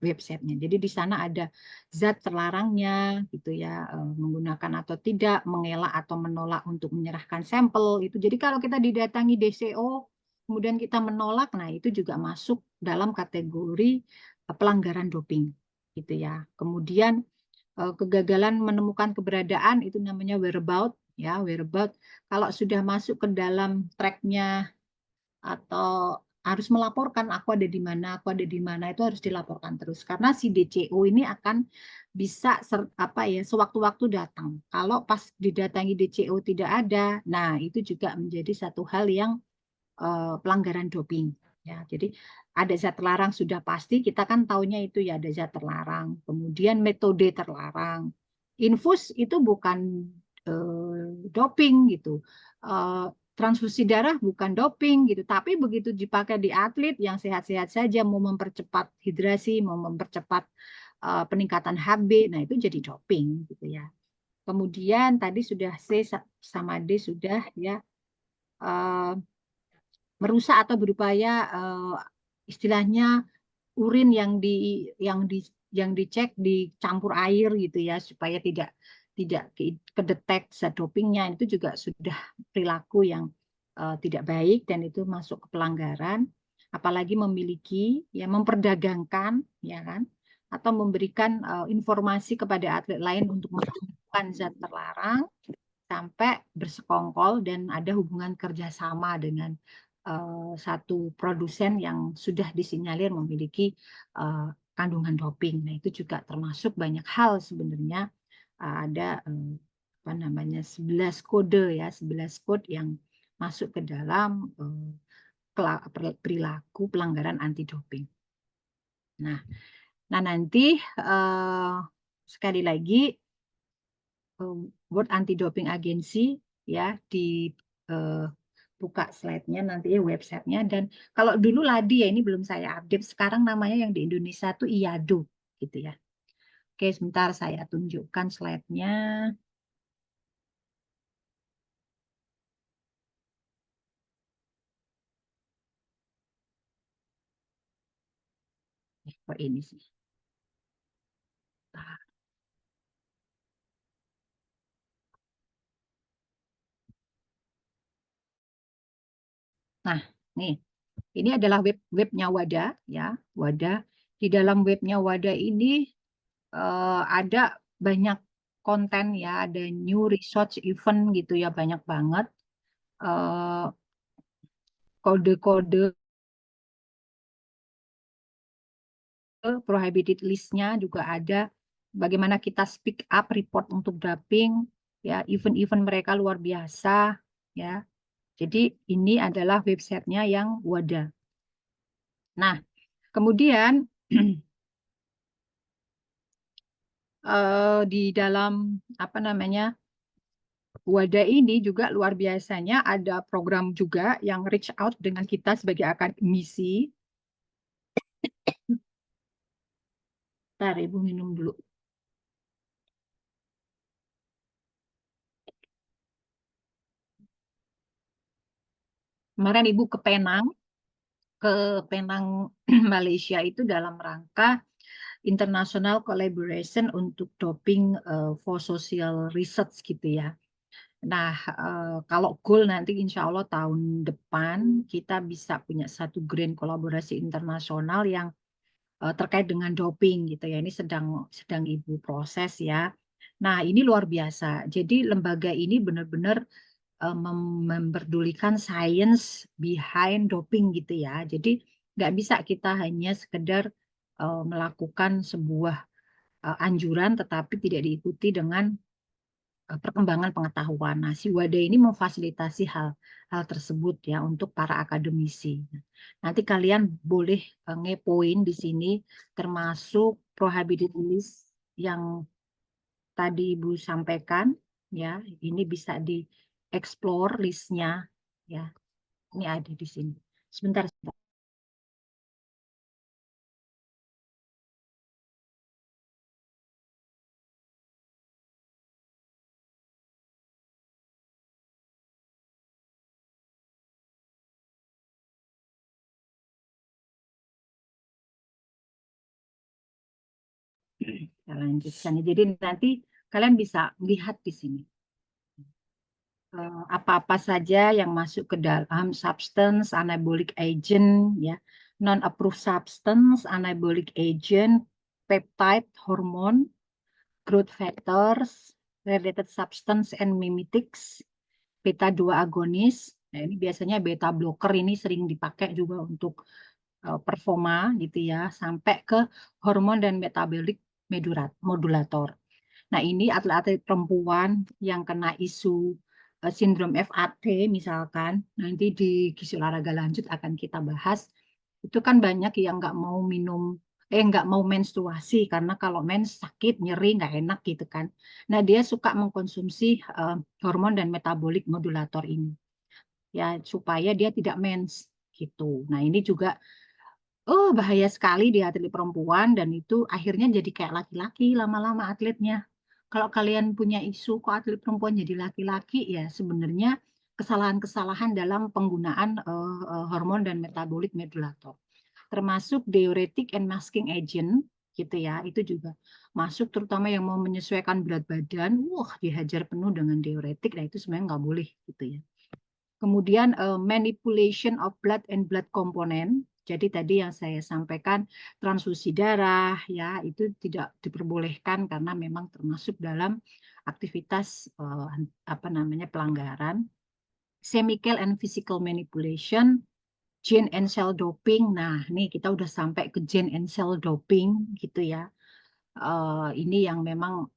websitenya. Jadi di sana ada zat terlarangnya gitu ya, menggunakan atau tidak, mengelak atau menolak untuk menyerahkan sampel itu. Jadi kalau kita didatangi DCO kemudian kita menolak, nah itu juga masuk dalam kategori pelanggaran doping gitu ya. Kemudian kegagalan menemukan keberadaan itu namanya whereabout ya, whereabout. Kalau sudah masuk ke dalam tracknya atau harus melaporkan aku ada di mana itu harus dilaporkan terus karena si DCO ini akan bisa apa ya sewaktu-waktu datang. Kalau pas didatangi DCO tidak ada, nah itu juga menjadi satu hal yang pelanggaran doping ya. Jadi ada zat terlarang sudah pasti kita kan taunya itu ya ada zat terlarang. Kemudian metode terlarang. Infus itu bukan doping gitu. Transfusi darah bukan doping gitu, tapi begitu dipakai di atlet yang sehat-sehat saja mau mempercepat hidrasi, mau mempercepat peningkatan HB, nah itu jadi doping gitu ya. Kemudian tadi sudah C sama D sudah ya merusak atau berupaya istilahnya urin yang dicek dicampur air gitu ya supaya tidak kedetek zat dopingnya itu juga sudah perilaku yang tidak baik dan itu masuk ke pelanggaran apalagi memiliki ya memperdagangkan ya kan atau memberikan informasi kepada atlet lain untuk menemukan zat terlarang sampai bersekongkol dan ada hubungan kerjasama dengan satu produsen yang sudah disinyalir memiliki kandungan doping. Nah, itu juga termasuk banyak hal sebenarnya ada apa namanya 11 kode ya, 11 kode yang masuk ke dalam perilaku pelanggaran anti doping. Nah, nanti sekali lagi World Anti Doping Agency ya di buka slide-nya nanti ya websitenya dan kalau dulu LADI ya ini belum saya update sekarang namanya yang di Indonesia tuh IADO gitu ya. Oke sebentar saya tunjukkan slide-nya. Kok ini sih. Nah, nih. Ini adalah webnya WADA ya, WADA. Di dalam webnya WADA ini ada banyak konten ya, ada new research event gitu ya, banyak banget kode-kode prohibited list-nya juga ada. Bagaimana kita speak up report untuk doping, ya event-event mereka luar biasa, ya. Jadi ini adalah websitenya yang WADA. Nah, kemudian di dalam apa namanya WADA ini juga luar biasanya ada program juga yang reach out dengan kita sebagai akademisi. Bentar, Ibu minum dulu. Kemarin Ibu ke Penang Malaysia itu dalam rangka international collaboration untuk doping for social research gitu ya. Nah, kalau goal nanti insya Allah tahun depan kita bisa punya satu grand kolaborasi internasional yang terkait dengan doping gitu ya. Ini sedang Ibu proses ya. Nah, ini luar biasa. Jadi lembaga ini benar-benar memperdulikan science behind doping gitu ya. Jadi nggak bisa kita hanya sekedar melakukan sebuah anjuran tetapi tidak diikuti dengan perkembangan pengetahuan. Nah, si WADA ini memfasilitasi hal tersebut ya untuk para akademisi. Nanti kalian boleh ngepoin di sini termasuk prohibited list yang tadi Ibu sampaikan ya. Ini bisa di-explore listnya ya. Ini ada di sini. Sebentar. Kita lanjutkan. Jadi nanti kalian bisa lihat di sini apa-apa saja yang masuk ke dalam substance, anabolic agent, ya, non-approved substance, anabolic agent, peptide, hormone, growth factors, related substance and mimetics, beta 2 agonis. Nah, ini biasanya beta blocker ini sering dipakai juga untuk performa gitu ya, sampai ke hormon dan metabolic modulator. Nah, ini atlet-atlet perempuan yang kena isu sindrom FAT misalkan, nanti di gizi olahraga lanjut akan kita bahas. Itu kan banyak yang nggak mau minum, nggak mau menstruasi karena kalau mens sakit, nyeri, nggak enak gitu kan. Nah, dia suka mengkonsumsi hormon dan metabolik modulator ini, ya supaya dia tidak mens gitu. Nah, ini juga bahaya sekali di atlet perempuan dan itu akhirnya jadi kayak laki-laki lama-lama atletnya. Kalau kalian punya isu kok atlet perempuan jadi laki-laki, ya sebenarnya kesalahan-kesalahan dalam penggunaan hormon dan metabolik modulator. Termasuk diuretic and masking agent gitu ya, itu juga masuk, terutama yang mau menyesuaikan berat badan, dihajar penuh dengan diuretik, nah itu sebenarnya nggak boleh gitu ya. Kemudian manipulation of blood and blood component. Jadi tadi yang saya sampaikan transfusi darah ya itu tidak diperbolehkan karena memang termasuk dalam aktivitas pelanggaran. Chemical and physical manipulation, gene and cell doping. Nah, ini kita udah sampai ke gene and cell doping gitu ya. Ini yang memang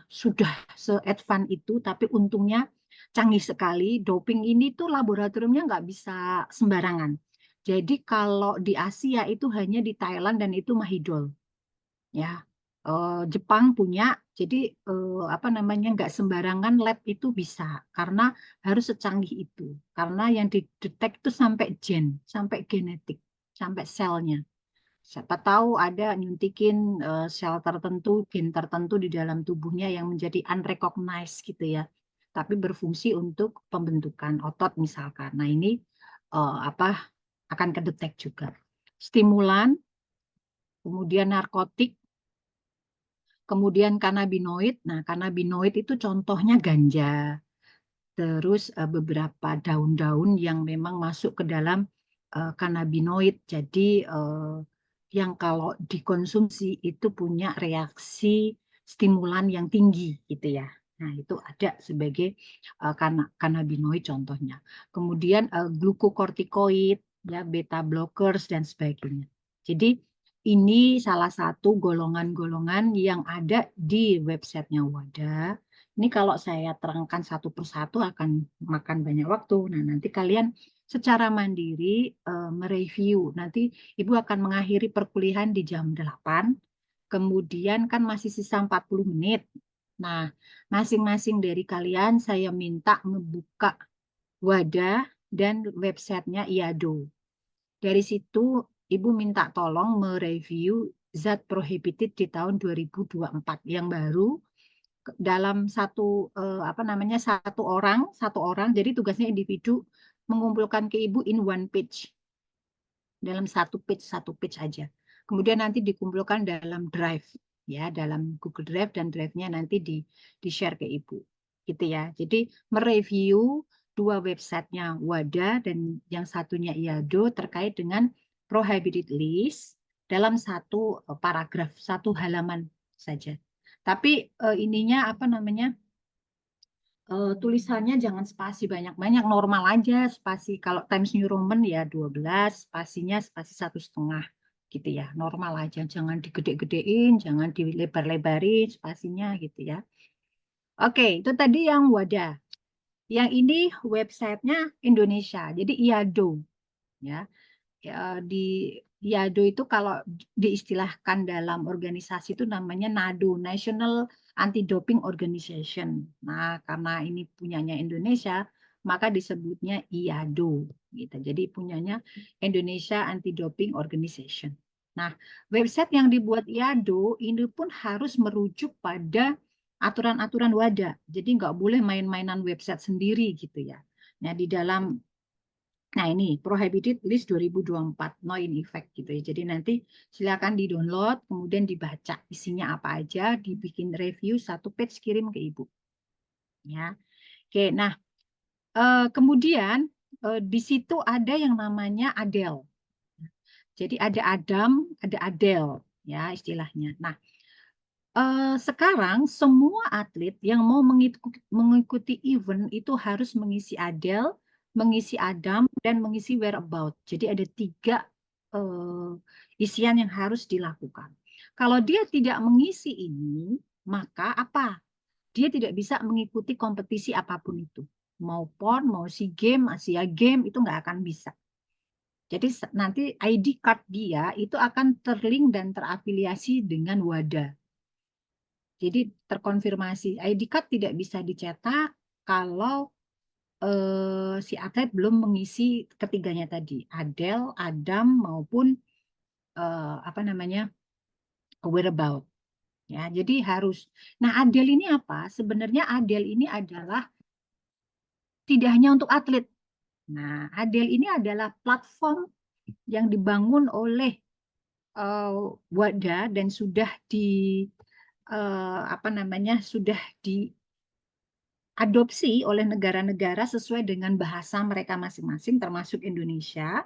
sudah se-advance itu, tapi untungnya canggih sekali. Doping ini tuh laboratoriumnya nggak bisa sembarangan. Jadi kalau di Asia itu hanya di Thailand dan itu Mahidol, ya. Jepang punya, jadi nggak sembarangan lab itu bisa karena harus secanggih itu. Karena yang didetek itu sampai gen, sampai genetik, sampai selnya. Siapa tahu ada nyuntikin sel tertentu, gen tertentu di dalam tubuhnya yang menjadi unrecognized gitu ya. Tapi berfungsi untuk pembentukan otot misalkan. Nah, ini akan kedetek juga. Stimulan, kemudian narkotik, kemudian kanabinoid. Nah, kanabinoid itu contohnya ganja. Terus beberapa daun-daun yang memang masuk ke dalam kanabinoid. Jadi yang kalau dikonsumsi itu punya reaksi stimulan yang tinggi gitu ya. Nah, itu ada sebagai kanabinoid contohnya. Kemudian glukokortikoid, ya, beta blockers dan sebagainya. Jadi ini salah satu golongan-golongan yang ada di websitenya WADA. Ini kalau saya terangkan satu persatu akan makan banyak waktu. Nah, nanti kalian secara mandiri mereview. Nanti Ibu akan mengakhiri perkuliahan di jam 8. Kemudian kan masih sisa 40 menit. Nah, masing-masing dari kalian saya minta ngebuka WADA dan websitenya IADO. Dari situ Ibu minta tolong mereview zat prohibited di tahun 2024 yang baru dalam satu satu orang, jadi tugasnya individu mengumpulkan ke Ibu in one page, dalam satu page aja. Kemudian nanti dikumpulkan dalam drive, ya, dalam Google Drive, dan drive-nya nanti di share ke Ibu gitu ya. Jadi mereview dua websitenya WADA dan yang satunya IADO terkait dengan prohibited list dalam satu paragraf, satu halaman saja. Tapi ininya tulisannya jangan spasi banyak-banyak, normal aja spasi. Kalau Times New Roman ya 12, spasinya spasi 1,5 gitu ya, normal aja. Jangan digede-gedein, jangan dilebar-lebarin spasinya gitu ya. Oke, itu tadi yang WADA. Yang ini websitenya Indonesia, jadi IADO ya. Di IADO itu kalau diistilahkan dalam organisasi itu namanya NADO, National Anti-Doping Organization. Nah, karena ini punyanya Indonesia, maka disebutnya IADO gitu. Jadi punyanya Indonesia Anti-Doping Organization. Nah, website yang dibuat IADO ini pun harus merujuk pada aturan-aturan WADA. Jadi nggak boleh main-mainan website sendiri gitu ya. Nah, di dalam Nah, ini Prohibited List 2024, no in effect gitu ya. Jadi nanti silakan di-download, kemudian dibaca isinya apa aja, dibikin review 1 page kirim ke Ibu. Ya. Oke, nah kemudian di situ ada yang namanya Adele. Jadi ada Adam, ada Adele ya istilahnya. Nah, sekarang semua atlet yang mau mengikuti event itu harus mengisi Adele, mengisi Adam, dan mengisi whereabout. Jadi ada 3 isian yang harus dilakukan. Kalau dia tidak mengisi ini, maka apa? Dia tidak bisa mengikuti kompetisi apapun itu. Mau PON, mau SEA Games, Asia Games, itu nggak akan bisa. Jadi nanti ID card dia itu akan terlink dan terafiliasi dengan WADA. Jadi terkonfirmasi. ID card tidak bisa dicetak kalau si atlet belum mengisi ketiganya tadi, Adele, Adam maupun apa namanya whereabout. Ya, jadi harus. Nah, Adele ini apa? Sebenarnya Adele ini adalah tidak hanya untuk atlet. Nah, Adele ini adalah platform yang dibangun oleh WADA dan sudah apa namanya sudah diadopsi oleh negara-negara sesuai dengan bahasa mereka masing-masing, termasuk Indonesia,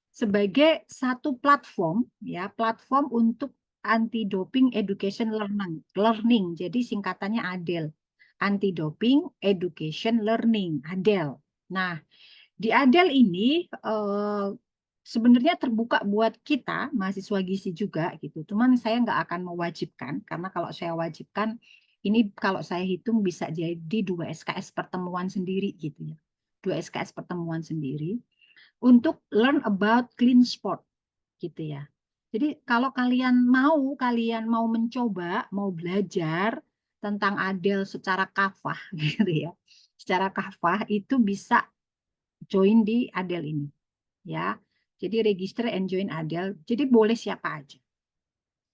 sebagai satu platform, ya platform untuk anti doping education learning. Jadi singkatannya ADEL, anti doping education learning, ADEL. Nah, di ADEL ini sebenarnya terbuka buat kita mahasiswa gizi juga gitu. Cuman saya nggak akan mewajibkan karena kalau saya wajibkan ini kalau saya hitung bisa jadi 2 SKS pertemuan sendiri gitu ya. 2 SKS pertemuan sendiri untuk learn about clean sport gitu ya. Jadi kalau kalian mau mencoba, mau belajar tentang ADEL secara kafah gitu ya. Secara kafah itu bisa join di ADEL ini ya. Jadi register and join ADEL. Jadi boleh siapa aja.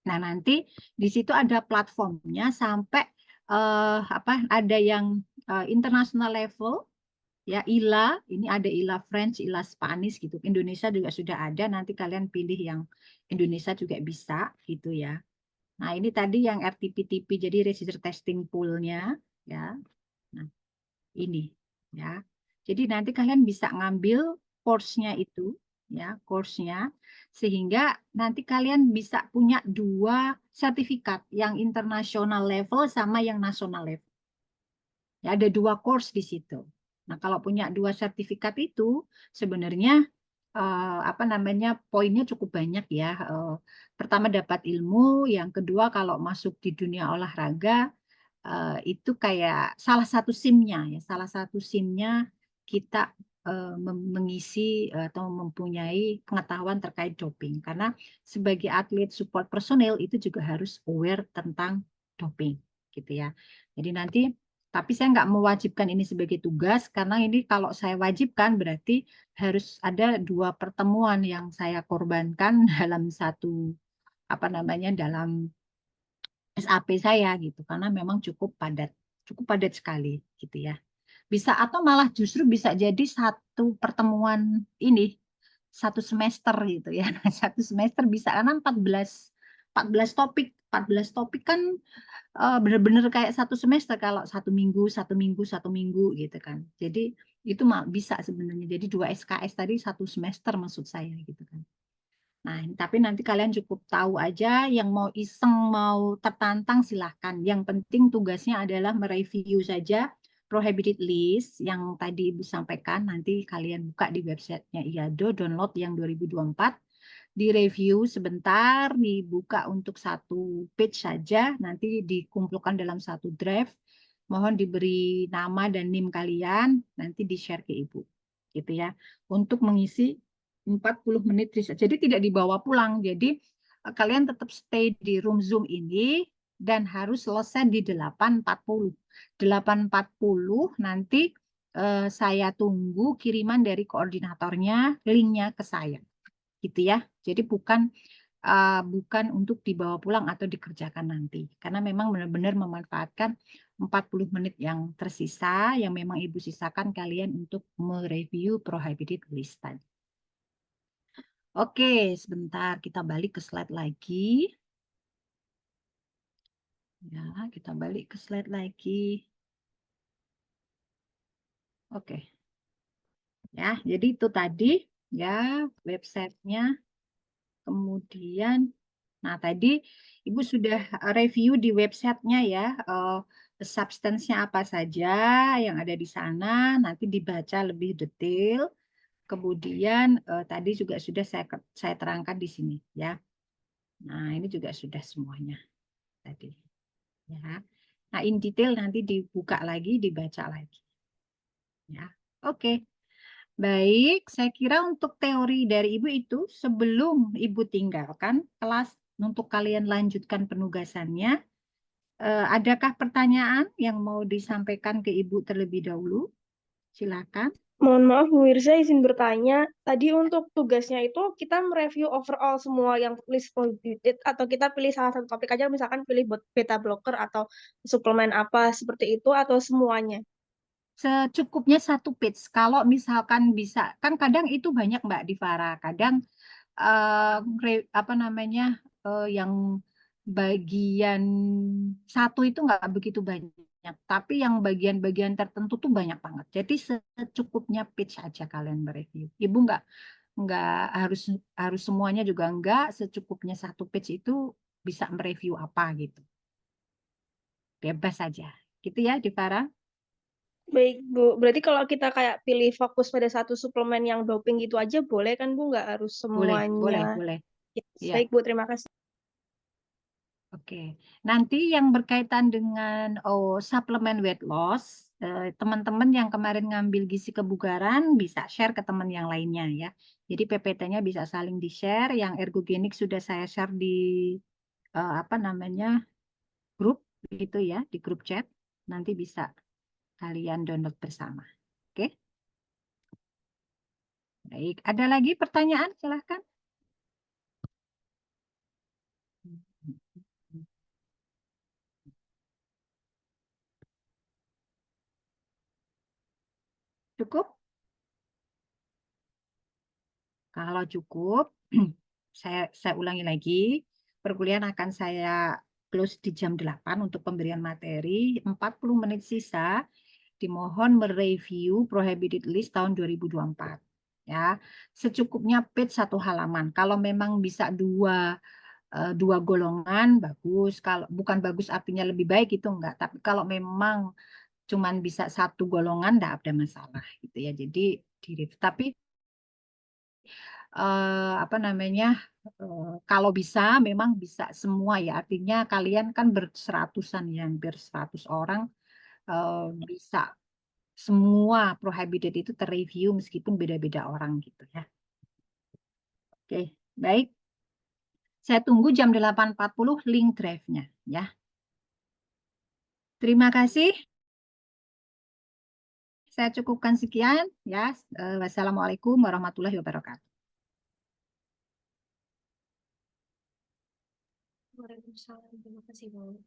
Nah, nanti di situ ada platformnya sampai apa ada yang international level ya ILA, ini ada ILA French, ILA Spanish gitu. Indonesia juga sudah ada, nanti kalian pilih yang Indonesia juga bisa gitu ya. Nah, ini tadi yang RTP-TP jadi register testing pool-nya ya. Nah, ini ya. Jadi nanti kalian bisa ngambil course-nya itu ya, course-nya sehingga nanti kalian bisa punya 2 sertifikat, yang international level sama yang nasional level. Ya, ada 2 course di situ. Nah, kalau punya 2 sertifikat itu sebenarnya apa namanya poinnya cukup banyak ya. Pertama dapat ilmu, yang kedua kalau masuk di dunia olahraga itu kayak salah satu SIM-nya ya, salah satu SIM-nya kita mengisi atau mempunyai pengetahuan terkait doping. Karena sebagai atlet support personel itu juga harus aware tentang doping, gitu ya. Jadi nanti, tapi saya nggak mewajibkan ini sebagai tugas karena ini kalau saya wajibkan berarti harus ada 2 pertemuan yang saya korbankan dalam satu apa namanya dalam SAP saya gitu karena memang cukup padat sekali gitu ya. Bisa atau malah justru bisa jadi satu pertemuan ini 1 semester gitu ya. Satu semester bisa karena 14 topik. 14 topik kan benar-benar kayak 1 semester kalau 1 minggu, 1 minggu, 1 minggu gitu kan. Jadi itu bisa sebenarnya. Jadi 2 SKS tadi 1 semester maksud saya gitu kan. Nah, tapi nanti kalian cukup tahu aja, yang mau iseng, mau tertantang silahkan. Yang penting tugasnya adalah mereview saja prohibited list yang tadi Ibu sampaikan. Nanti kalian buka di websitenya IADO, download yang 2024, direview sebentar, dibuka untuk 1 page saja, nanti dikumpulkan dalam 1 draft. Mohon diberi nama dan NIM kalian, nanti di-share ke Ibu. Gitu ya. Untuk mengisi 40 menit riset. Jadi tidak dibawa pulang. Jadi kalian tetap stay di room Zoom ini dan harus selesai di 8.40. 8.40 nanti saya tunggu kiriman dari koordinatornya, linknya ke saya. Gitu ya. Jadi bukan bukan untuk dibawa pulang atau dikerjakan nanti. Karena memang benar-benar memanfaatkan 40 menit yang tersisa, yang memang Ibu sisakan kalian untuk mereview prohibited list tadi. Oke, sebentar kita balik ke slide lagi. Ya, kita balik ke slide lagi. Oke. Ya, jadi itu tadi ya websitenya. Kemudian, nah tadi Ibu sudah review di websitenya ya, substance-nya apa saja yang ada di sana, nanti dibaca lebih detail. Kemudian tadi juga sudah saya terangkan di sini ya. Nah ini juga sudah semuanya tadi ya. Nah in detail nanti dibuka lagi, dibaca lagi ya. Oke. Baik, saya kira untuk teori dari Ibu itu sebelum Ibu tinggalkan kelas untuk kalian lanjutkan penugasannya, adakah pertanyaan yang mau disampaikan ke Ibu terlebih dahulu? Silakan. Mohon maaf, Bu Wirza izin bertanya. Tadi untuk tugasnya itu kita mereview overall semua yang list prohibited atau kita pilih salah satu topik aja, misalkan pilih buat beta blocker atau suplemen apa seperti itu atau semuanya? Secukupnya satu page. Kalau misalkan bisa, kan kadang itu banyak Mbak Divara. Kadang apa namanya yang bagian satu itu nggak begitu banyak, tapi yang bagian-bagian tertentu tuh banyak banget. Jadi secukupnya page aja kalian mereview. Ibu nggak harus harus semuanya juga nggak, secukupnya satu page itu bisa mereview apa gitu. Bebas saja. Gitu ya, Divara. Baik, Bu. Berarti kalau kita kayak pilih fokus pada satu suplemen yang doping gitu aja boleh kan, Bu? Nggak harus Boleh, semuanya. boleh, boleh. Yes. Ya. Baik, Bu. Terima kasih. Oke, nanti yang berkaitan dengan suplemen weight loss, teman-teman yang kemarin ngambil gizi kebugaran bisa share ke teman yang lainnya ya. Jadi PPT-nya bisa saling di-share. Yang ergogenik sudah saya share di apa namanya grup gitu ya, di grup chat. Nanti bisa kalian download bersama. Oke, baik. Ada lagi pertanyaan? Silahkan. Cukup? Kalau cukup, saya ulangi lagi, perkuliahan akan saya close di jam 8 untuk pemberian materi, 40 menit sisa, dimohon mereview Prohibited List tahun 2024. Ya, secukupnya page 1 halaman. Kalau memang bisa dua golongan, bagus. Kalau bukan bagus artinya lebih baik itu enggak. Tapi kalau memang cuman bisa 1 golongan, enggak ada masalah gitu ya. Jadi tapi apa namanya kalau bisa memang bisa semua ya, artinya kalian kan berseratusan ya, hampir 100 orang, bisa semua prohibited itu terreview meskipun beda-beda orang gitu ya. Oke, baik, saya tunggu jam 8.40 link drive-nya ya. Terima kasih, saya cukupkan sekian ya. Wassalamualaikum warahmatullahi wabarakatuh. Waalaikumsalam. Terima kasih, Bu.